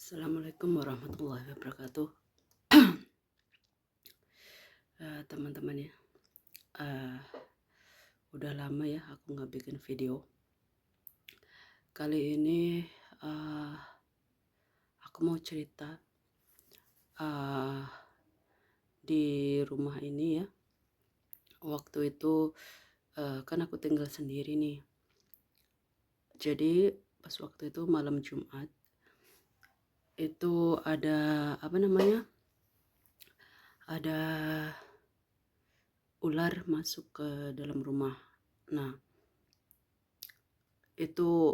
Assalamualaikum warahmatullahi wabarakatuh. Teman-teman ya, eh, udah lama ya aku nggak bikin video. Kali ini eh, aku mau cerita eh, di rumah ini ya. Waktu itu kan aku tinggal sendiri nih. Jadi pas waktu itu malam Jumat itu ada apa namanya? Ada ular masuk ke dalam rumah. Nah, itu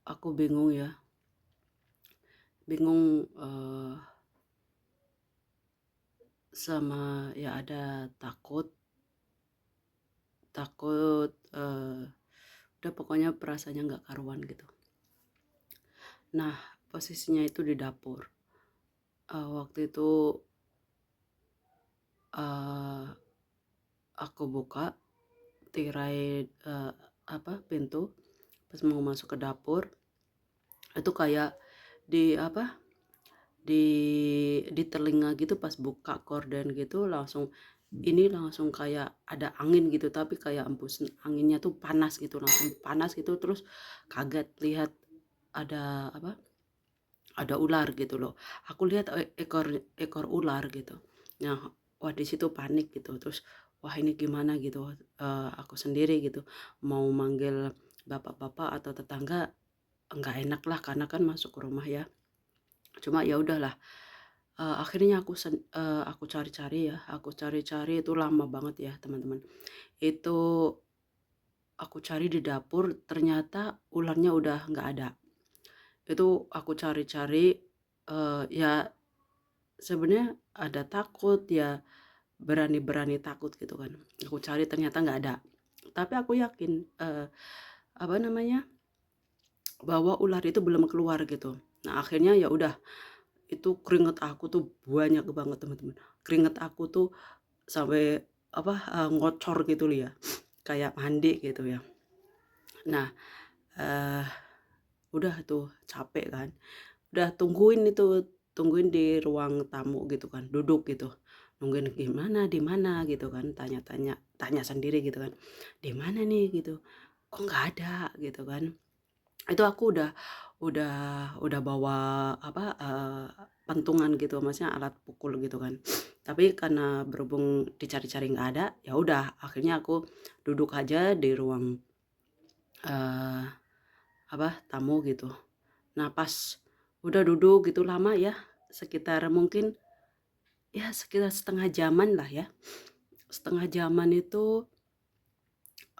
aku bingung ya. Bingung sama ya ada takut takut udah pokoknya perasaannya nggak karuan gitu. Nah, posisinya itu di dapur. Waktu itu uh, aku buka tirai pintu pas mau masuk ke dapur itu kayak di apa di telinga gitu pas buka korden gitu langsung kayak ada angin gitu, tapi kayak embus anginnya tuh panas gitu, langsung panas gitu. Terus kaget lihat ada ada ular gitu loh. Aku lihat ekor ekor ular gitu. Nah, wah di situ panik gitu. Terus wah ini gimana gitu. Aku sendiri gitu mau manggil bapak-bapak atau tetangga nggak enak lah karena kan masuk ke rumah ya. Cuma ya udahlah. Akhirnya aku cari-cari ya. Aku cari-cari itu lama banget ya teman-teman. Itu aku cari di dapur, ternyata ularnya udah nggak ada. Itu aku cari-cari, ya sebenarnya ada takut ya, berani-berani takut gitu kan. Aku cari ternyata nggak ada. Tapi aku yakin apa namanya bahwa ular itu belum keluar gitu. Nah akhirnya ya udah, itu keringet aku tuh banyak banget teman-teman. Keringet aku tuh sampai ngocor gitu loh ya, kayak mandi gitu ya. Nah eh, udah tuh capek kan. Udah tungguin di ruang tamu gitu kan, duduk gitu. Nungguin di mana gitu kan, tanya sendiri gitu kan. Di mana nih gitu. Kok nggak ada gitu kan. Itu aku udah bawa pentungan gitu, maksudnya alat pukul gitu kan. Tapi karena berhubung dicari-cari nggak ada, ya udah akhirnya aku duduk aja di ruang eh, tamu gitu. Nah pas udah duduk gitu lama ya, sekitar mungkin ya sekitar setengah jaman lah ya. Setengah jaman itu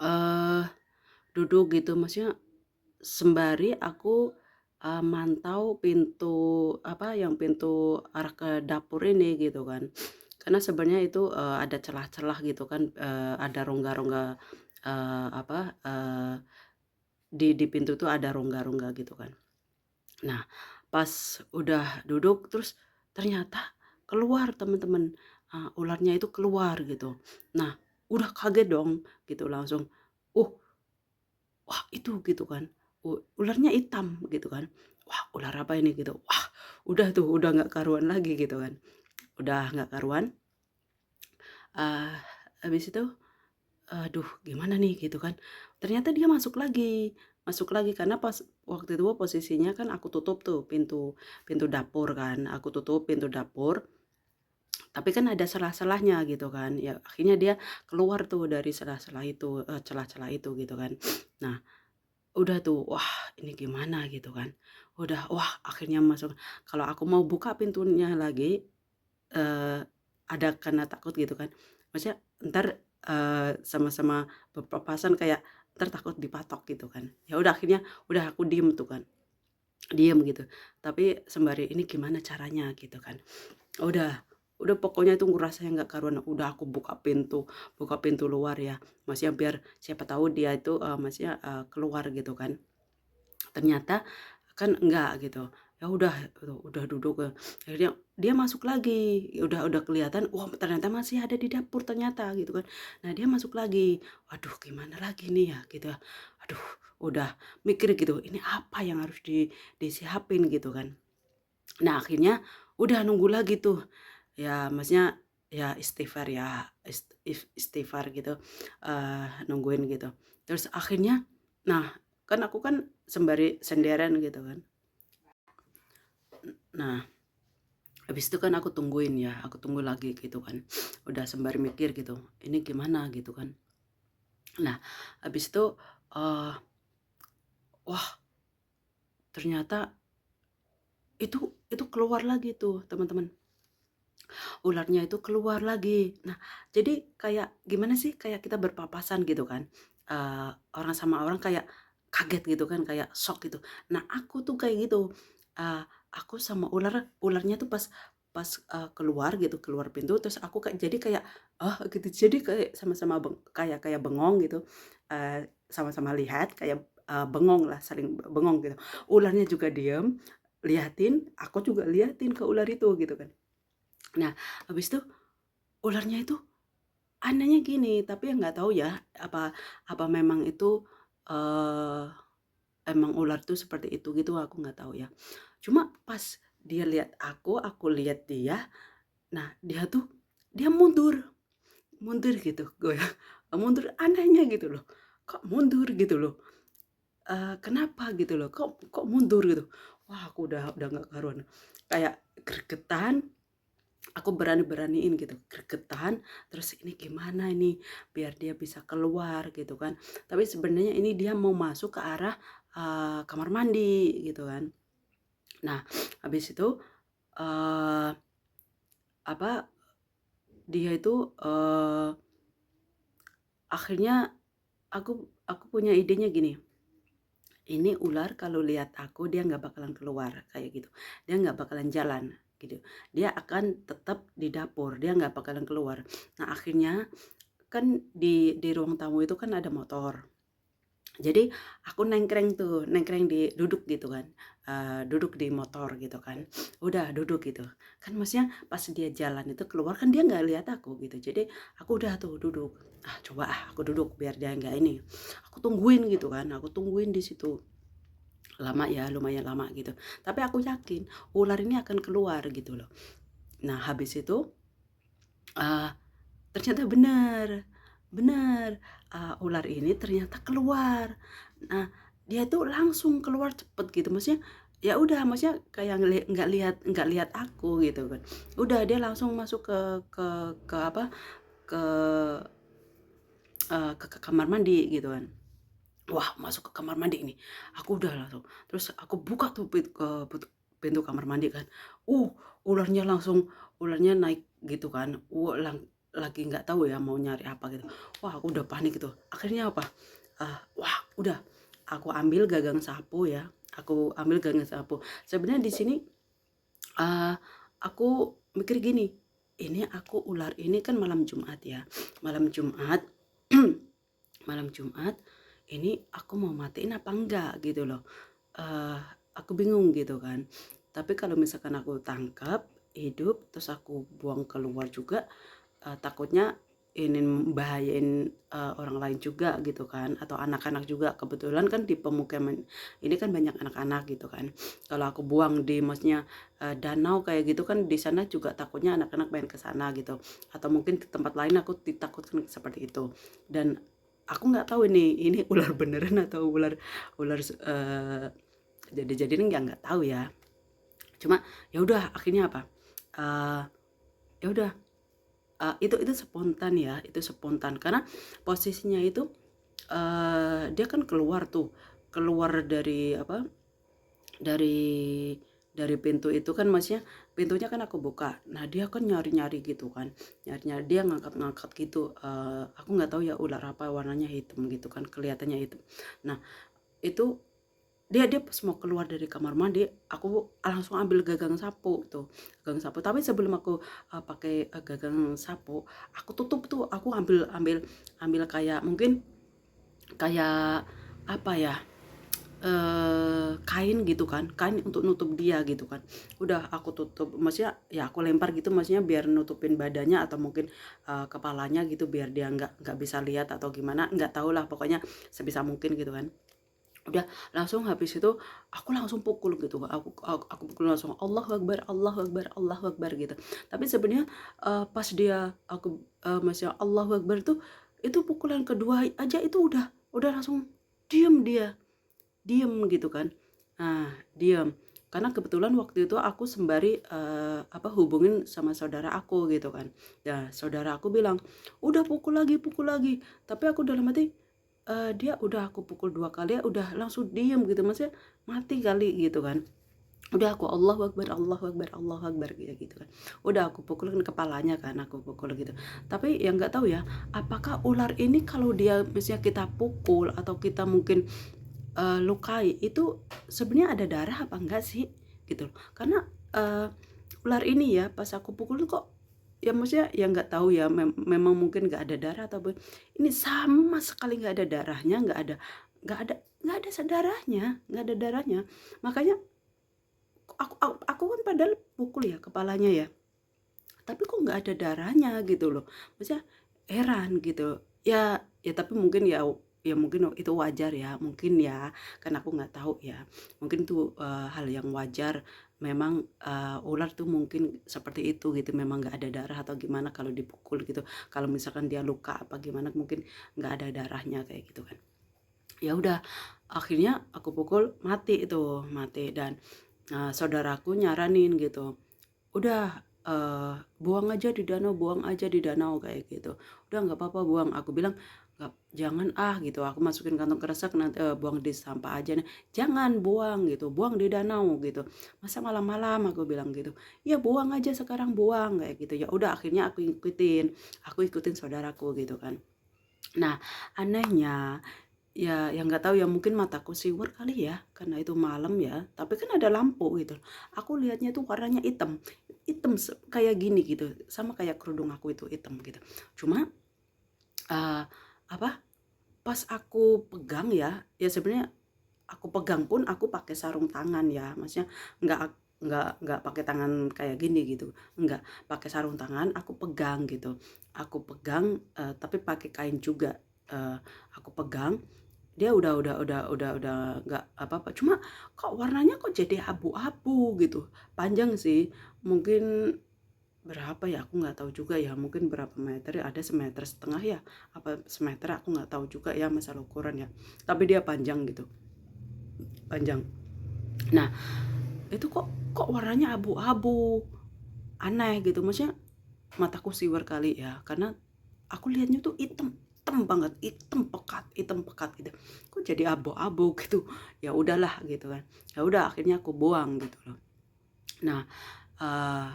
eh duduk gitu, maksudnya sembari aku mantau pintu arah ke dapur ini gitu kan. Karena sebenarnya itu ada celah-celah gitu kan, ada rongga-rongga apa di pintu tuh ada rongga-rongga gitu kan. Nah, pas udah duduk terus ternyata keluar teman-teman, ularnya itu keluar gitu. Nah, udah kaget dong gitu langsung, uh, wah itu gitu kan, ularnya hitam gitu kan. Wah ular apa ini gitu. Wah udah tuh udah nggak karuan lagi gitu kan. Udah nggak karuan. Uh, Habis itu aduh gimana nih gitu kan. Ternyata dia masuk lagi karena pas waktu itu posisinya kan aku tutup tuh pintu dapur kan, aku tutup pintu dapur, tapi kan ada celah-celahnya gitu kan ya. Akhirnya dia keluar tuh dari celah-celah itu, celah-celah itu gitu kan. Nah udah tuh wah ini gimana gitu kan, udah wah akhirnya masuk. Kalau aku mau buka pintunya lagi, eh, ada karena takut gitu kan, maksudnya ntar sama-sama berpapasan kayak ntar takut dipatok gitu kan. Ya udah akhirnya udah aku diem tuh kan, diem gitu. Tapi sembari ini gimana caranya gitu kan. Udah pokoknya itu ngerasanya nggak karuan. Udah aku buka pintu luar ya, maksudnya biar siapa tahu dia itu maksudnya keluar gitu kan. Ternyata kan enggak gitu. Ya udah duduk, akhirnya dia masuk lagi. Udah kelihatan, wah ternyata masih ada di dapur ternyata gitu kan. Nah dia masuk lagi. Waduh gimana lagi nih ya gitu ya. Aduh udah mikir gitu, ini apa yang harus disiapin gitu kan. Nah akhirnya udah nunggu lagi tuh, ya maksudnya ya istighfar ya, istighfar gitu, nungguin gitu. Terus akhirnya nah kan aku kan sembari senderan gitu kan. Nah habis itu kan aku tungguin ya, aku tunggu lagi gitu kan. Udah sembari mikir gitu, ini gimana gitu kan. Nah habis itu, eee, wah ternyata itu keluar lagi tuh teman-teman. Ularnya itu keluar lagi. Nah, jadi kayak gimana sih, kayak kita berpapasan gitu kan, orang sama orang kayak kaget gitu kan, kayak shock gitu. Nah, aku tuh kayak gitu, eee, aku sama ularnya tuh pas keluar gitu, keluar pintu terus aku kayak jadi kayak, "Oh," gitu. Jadi kayak sama-sama kayak kayak bengong gitu, sama-sama lihat kayak, bengong lah, saling bengong gitu. Ularnya juga diem, liatin, aku juga liatin ke ular itu gitu kan. Nah, habis itu ularnya itu anehnya gini, tapi ya nggak tahu ya, apa apa memang itu, eee, emang ular tuh seperti itu gitu, aku nggak tahu ya. Cuma pas dia lihat aku lihat dia, nah dia mundur mundur gitu, gue mundur anehnya gitu loh, kok mundur gitu loh, kenapa gitu loh, kok kok mundur gitu. Wah aku udah nggak karuan, kayak gregetan. Aku berani-beraniin gitu, gregetan, terus ini gimana ini biar dia bisa keluar gitu kan. Tapi sebenarnya ini dia mau masuk ke arah, kamar mandi gitu kan. Nah, habis itu, eee, apa, dia itu, akhirnya aku punya idenya gini, ini ular kalau lihat aku dia nggak bakalan keluar kayak gitu, dia nggak bakalan jalan gitu, dia akan tetap di dapur, dia nggak bakalan keluar. Nah akhirnya kan di ruang tamu itu kan ada motor. Jadi aku nengkreng duduk gitu kan, duduk di motor gitu kan, udah duduk gitu. Kan maksudnya pas dia jalan itu keluar kan dia nggak lihat aku gitu, jadi aku udah tuh duduk, coba aku duduk biar dia nggak ini. Aku tungguin gitu kan, aku tungguin di situ, lama ya, lumayan lama gitu. Tapi aku yakin ular ini akan keluar gitu loh. Nah habis itu, eee ternyata benar, benar, ular ini ternyata keluar. Nah, dia tuh langsung keluar cepet gitu, maksudnya ya udah, maksudnya kayak nggak lihat aku gitu kan. Udah dia langsung masuk ke apa, ke, ke kamar mandi gitu kan. Wah, masuk ke kamar mandi ini, aku udah langsung terus aku buka tuh pintu kamar mandi kan. Uh, ularnya naik gitu kan. Lagi nggak tahu ya mau nyari apa gitu. Wah, aku udah panik gitu. Akhirnya apa, wah udah aku ambil gagang sapu ya, aku ambil gagang sapu. Sebenarnya di sini, eee, aku mikir gini, ini aku ular ini kan malam Jumat ya, malam Jumat malam Jumat, ini aku mau matiin apa enggak gitu loh. Eee, aku bingung gitu kan. Tapi kalau misalkan aku tangkap hidup terus aku buang keluar juga, takutnya ini membahayain, orang lain juga gitu kan atau anak-anak juga. Kebetulan kan di pemukiman ini kan banyak anak-anak gitu kan. Kalau aku buang di maksudnya, danau kayak gitu kan di sana juga takutnya anak-anak main ke sana gitu atau mungkin di tempat lain aku ditakutkan seperti itu. Dan aku nggak tahu ini ular beneran atau ular ular jadi-jadian nggak tahu ya. Cuma ya udah akhirnya apa, eee, ya udah, itu spontan ya, itu spontan karena posisinya itu, dia kan keluar tuh, keluar dari apa, dari pintu itu kan maksudnya pintunya kan aku buka. Nah, dia kan nyari-nyari gitu kan, nyari-nyari dia ngangkat-ngangkat gitu, aku nggak tahu ya ular apa warnanya hitam gitu kan, kelihatannya hitam. Nah, itu dia pas mau keluar dari kamar mandi, aku langsung ambil gagang sapu tuh, gagang sapu. Tapi sebelum aku, pakai, gagang sapu, aku tutup tuh, aku ambil ambil ambil kayak mungkin kayak apa ya, kain gitu kan, kain untuk nutup dia gitu kan. Udah aku tutup, maksudnya ya aku lempar gitu, maksudnya biar nutupin badannya atau mungkin, kepalanya gitu biar dia nggak bisa lihat atau gimana, nggak tahulah pokoknya sebisa mungkin gitu kan. Udah langsung habis itu aku langsung pukul gitu, aku pukul langsung, Allahu Akbar Allahu Akbar Allahu Akbar gitu. Tapi sebenarnya, pas dia aku, masih Allahu Akbar tuh, itu pukulan kedua aja itu udah langsung diem dia, diem gitu kan. Nah, diem. Karena kebetulan waktu itu aku sembari, hubungin sama saudara aku gitu kan. Ya saudara aku bilang, "Udah pukul lagi." Tapi aku dalam hati, dia udah aku pukul 2 kali ya udah langsung diem gitu, maksudnya mati kali gitu kan. Udah aku Allahu Akbar Allahu Akbar Allahu Akbar gitu kan. Udah aku pukulin kepalanya kan, aku pukul gitu. Tapi yang nggak tahu ya, apakah ular ini kalau dia misalnya kita pukul atau kita mungkin, lukai itu sebenarnya ada darah apa enggak sih? Gitu loh. Karena, ular ini ya pas aku pukul kok ya maksudnya ya nggak tahu ya memang mungkin nggak ada darah atau ini sama sekali nggak ada darahnya, nggak ada nggak ada darahnya, nggak ada darahnya. Makanya aku kan padahal pukul ya kepalanya ya, tapi kok nggak ada darahnya gitu loh. Maksudnya heran gitu. Ya tapi mungkin ya mungkin itu wajar ya, mungkin ya, kan aku nggak tahu ya. Mungkin itu, hal yang wajar memang, ular tuh mungkin seperti itu gitu, memang nggak ada darah atau gimana kalau dipukul gitu. Kalau misalkan dia luka apa gimana mungkin nggak ada darahnya kayak gitu kan. Ya udah, akhirnya aku pukul mati itu, mati dan, saudaraku nyaranin gitu, "Udah, buang aja di danau buang aja di danau," kayak gitu. "Udah nggak apa-apa buang." Aku bilang, "Nggak jangan ah," gitu, "aku masukin kantong kresek nanti, buang di sampah aja nih." "Jangan buang," gitu, "buang di danau," gitu. "Masa malam-malam?" Aku bilang gitu. "Ya buang aja sekarang buang," kayak gitu. Ya udah akhirnya aku ikutin saudaraku gitu kan. Nah, anehnya ya yang nggak tahu ya mungkin mataku siwer kali ya, karena itu malam ya, tapi kan ada lampu gitu. Aku lihatnya tuh warnanya hitam, hitam kayak gini gitu, sama kayak kerudung aku itu hitam gitu. Cuma, eee, apa, pas aku pegang ya, ya sebenarnya aku pegang pun aku pakai sarung tangan ya, maksudnya nggak nggak pakai tangan kayak gini gitu, nggak, pakai sarung tangan aku pegang gitu. Aku pegang, tapi pakai kain juga, aku pegang dia udah nggak apa-apa, cuma kok warnanya kok jadi abu-abu gitu, panjang sih, mungkin berapa ya, aku nggak tahu juga ya, mungkin berapa meter ya, ada 1,5 meter ya, apa semeter aku nggak tahu juga ya masalah ukuran ya, tapi dia panjang gitu, panjang. Nah, itu kok warnanya abu-abu, aneh gitu, maksudnya mataku siwer kali ya, karena aku lihatnya tuh hitam, hitam banget, hitam pekat gitu. Kok jadi abu-abu gitu. Ya udahlah gitu kan. Ya udah akhirnya aku buang gitu loh. Nah, eee,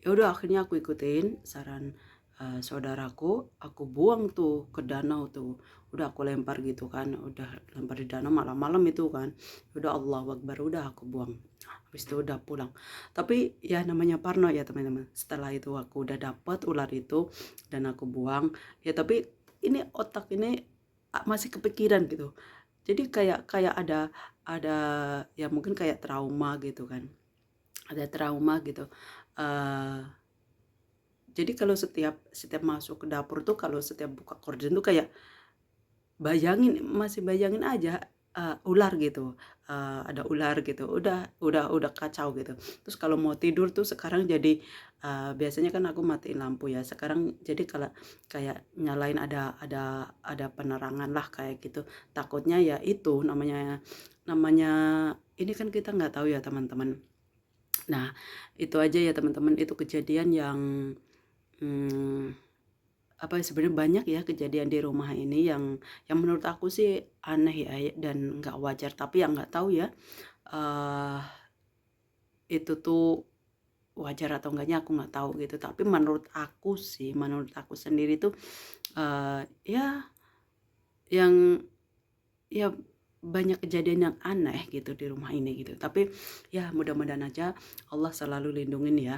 ya udah akhirnya aku ikutin saran, saudaraku, aku buang tuh ke danau tuh. Udah aku lempar gitu kan, udah lempar di danau malam-malam itu kan. Udah Allahu Akbar, udah aku buang. Habis itu udah pulang. Tapi ya namanya parno ya teman-teman. Setelah itu aku udah dapet ular itu dan aku buang. Ya tapi ini otak ini masih kepikiran gitu. Jadi kayak kayak ada ya mungkin kayak trauma gitu kan. Ada trauma gitu. Eee, jadi kalau setiap setiap masuk ke dapur tuh kalau setiap buka gorden tuh kayak masih bayangin aja, ular gitu, ada ular gitu, udah kacau gitu. Terus kalau mau tidur tuh sekarang jadi, biasanya kan aku matiin lampu ya, sekarang jadi kalau kayak nyalain ada penerangan lah kayak gitu. Takutnya ya itu namanya namanya ini kan kita nggak tahu ya teman-teman. Nah, itu aja ya teman-teman, itu kejadian yang, mmm sebenarnya banyak ya kejadian di rumah ini yang menurut aku sih aneh ya dan nggak wajar, tapi yang nggak tahu ya, eee, itu tuh wajar atau enggaknya aku nggak tahu gitu. Tapi menurut aku sih, menurut aku sendiri tuh, ya yang ya banyak kejadian yang aneh gitu di rumah ini gitu. Tapi ya mudah-mudahan aja Allah selalu lindungin ya.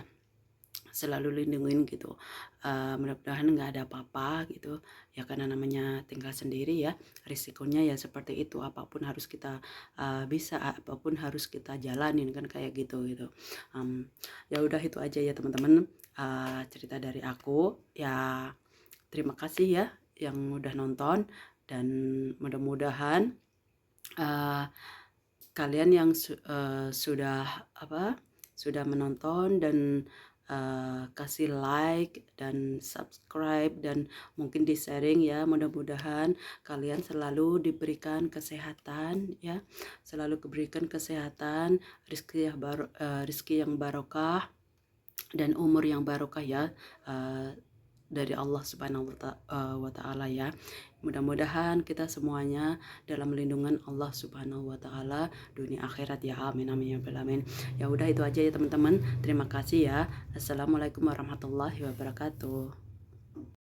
Selalu lindungin gitu, mudah-mudahan nggak ada apa-apa gitu, ya karena namanya tinggal sendiri ya, risikonya ya seperti itu, apapun harus kita, apapun harus kita jalanin kan kayak gitu, gitu. Ya udah itu aja ya teman-teman, cerita dari aku, ya terima kasih ya yang udah nonton dan mudah-mudahan uh, kalian yang sudah sudah menonton dan kasih like dan subscribe dan mungkin di sharing ya. Mudah-mudahan kalian selalu diberikan kesehatan ya, selalu diberikan kesehatan, rezeki yang barokah dan umur yang barokah ya, dari Allah Subhanahu wa taala ya. Mudah-mudahan kita semuanya dalam lindungan Allah Subhanahu wa taala dunia akhirat ya. Amin amin ya rabbal alamin. Ya udah itu aja ya teman-teman. Terima kasih ya. Assalamualaikum warahmatullahi wabarakatuh.